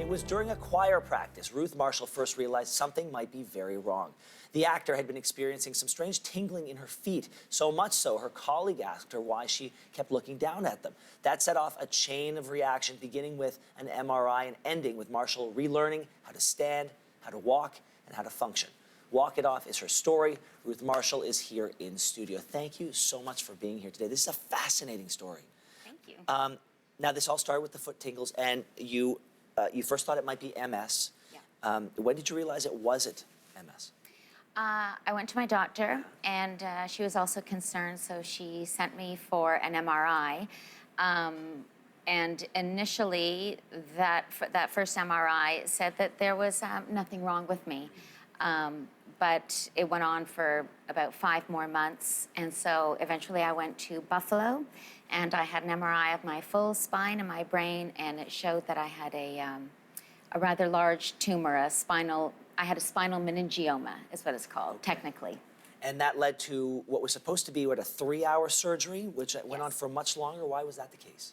It was during a choir practice Ruth Marshall first realized something might be very wrong. The actor had been experiencing some strange tingling in her feet, so much so her colleague asked her why she kept looking down at them. That set off a chain of reaction, beginning with an MRI and ending with Marshall relearning how to stand, how to walk, and how to function. Walk It Off is her story. Ruth Marshall is here in studio. Thank you so much for being here today. This is a fascinating story. Thank you. Now, this all started with the foot tingles, and you first thought it might be MS. Yeah. When did you realize it wasn't MS? I went to my doctor, and she was also concerned, so she sent me for an MRI. And initially, that first MRI said that there was nothing wrong with me. But it went on for about 5 more months, and so eventually I went to Buffalo, and I had an MRI of my full spine and my brain, and it showed that I had a rather large tumor, I had a spinal meningioma, is what it's called, technically. And that led to what was supposed to be, a 3-hour surgery, which went on for much longer. Why was that the case?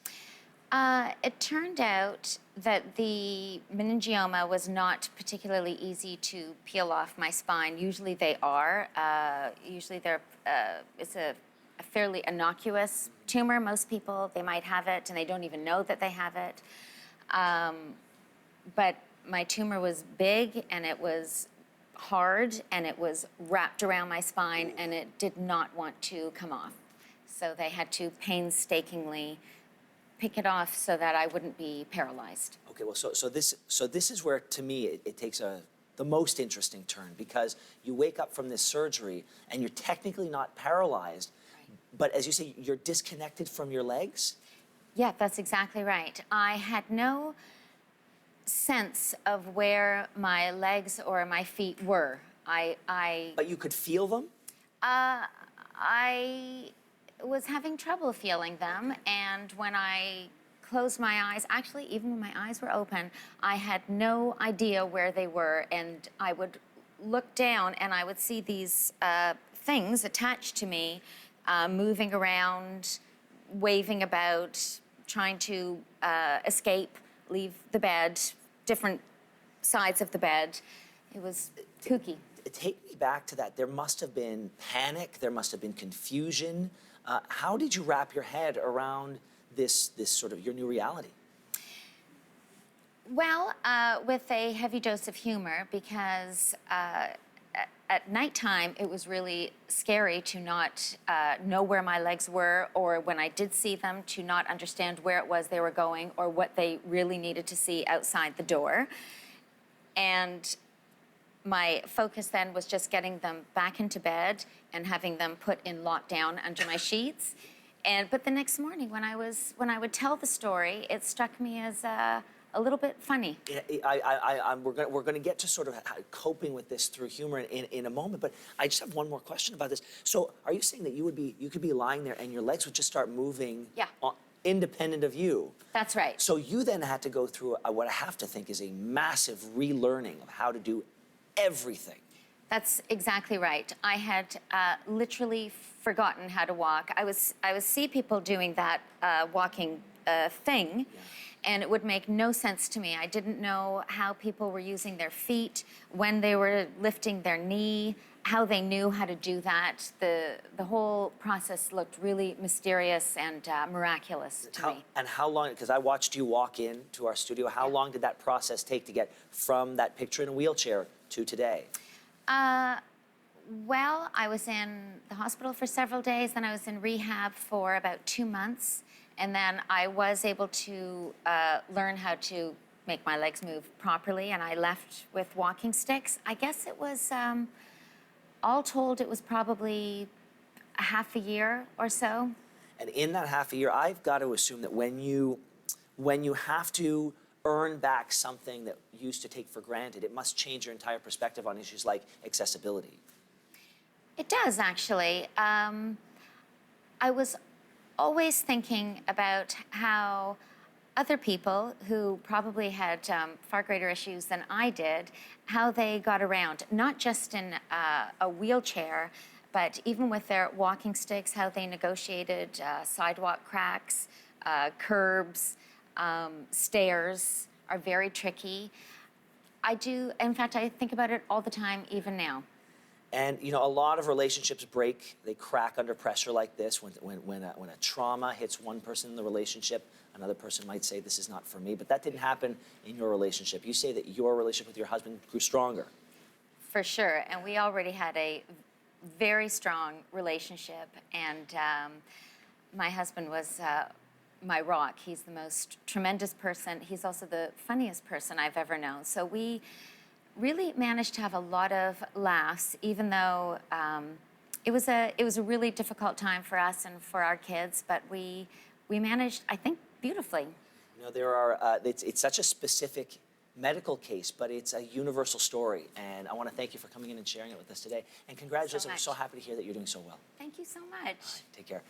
It turned out that the meningioma was not particularly easy to peel off my spine. Usually they are. Usually it's a fairly innocuous tumor. Most people, they might have it and they don't even know that they have it. But my tumor was big and it was hard and it was wrapped around my spine and it did not want to come off. So they had to painstakingly pick it off so that I wouldn't be paralyzed. Okay, well, so this is where, to me, it takes the most interesting turn, because you wake up from this surgery and you're technically not paralyzed, but as you say, you're disconnected from your legs? Yeah, that's exactly right. I had no sense of where my legs or my feet were. But you could feel them? I was having trouble feeling them, and when I closed my eyes, actually even when my eyes were open, I had no idea where they were, and I would look down and I would see these things attached to me, moving around, waving about, trying to escape, leave the bed, different sides of the bed. It was kooky. Take me back to that. There must have been panic, there must have been confusion. How did you wrap your head around this sort of your new reality? Well, with a heavy dose of humor, because at nighttime it was really scary to not know where my legs were, or when I did see them, to not understand where it was they were going or what they really needed to see outside the door. And my focus then was just getting them back into bed and having them put in lockdown under my sheets. But the next morning, when I would tell the story, it struck me as a little bit funny. We're going to get to sort of coping with this through humor in a moment, but I just have one more question about this. So, are you saying that you could be lying there and your legs would just start moving? Yeah. Independent of you? That's right. So you then had to go through what I have to think is a massive relearning of how to do everything. That's exactly right. I had literally forgotten how to walk. I would see people doing that walking thing, and it would make no sense to me. I didn't know how people were using their feet, when they were lifting their knee, how they knew how to do that. The whole process looked really mysterious and miraculous to me. And how long, because I watched you walk into our studio, how long did that process take to get from that picture in a wheelchair to today? Well, I was in the hospital for several days, then I was in rehab for about 2 months, and then I was able to learn how to make my legs move properly, and I left with walking sticks. I guess it was, all told, it was probably a half a year or so. And in that half a year, I've got to assume that when you have to earn back something that you used to take for granted, it must change your entire perspective on issues like accessibility. It does, actually. I was always thinking about how other people who probably had far greater issues than I did, how they got around, not just in a wheelchair, but even with their walking sticks, how they negotiated sidewalk cracks, curbs, stairs, are very tricky. In fact, I think about it all the time, even now. And you know, a lot of relationships break, they crack under pressure like this. When a trauma hits one person in the relationship, another person might say, this is not for me. But that didn't happen in your relationship. You say that your relationship with your husband grew stronger. For sure, and we already had a very strong relationship, and my husband was my rock. He's the most tremendous person. He's also the funniest person I've ever known. So we really managed to have a lot of laughs, even though it was a really difficult time for us and for our kids, but we managed, I think, beautifully. You know, there are, it's such a specific medical case, but it's a universal story. And I want to thank you for coming in and sharing it with us today. And congratulations, we're so happy to hear that you're doing so well. Thank you so much. Take care.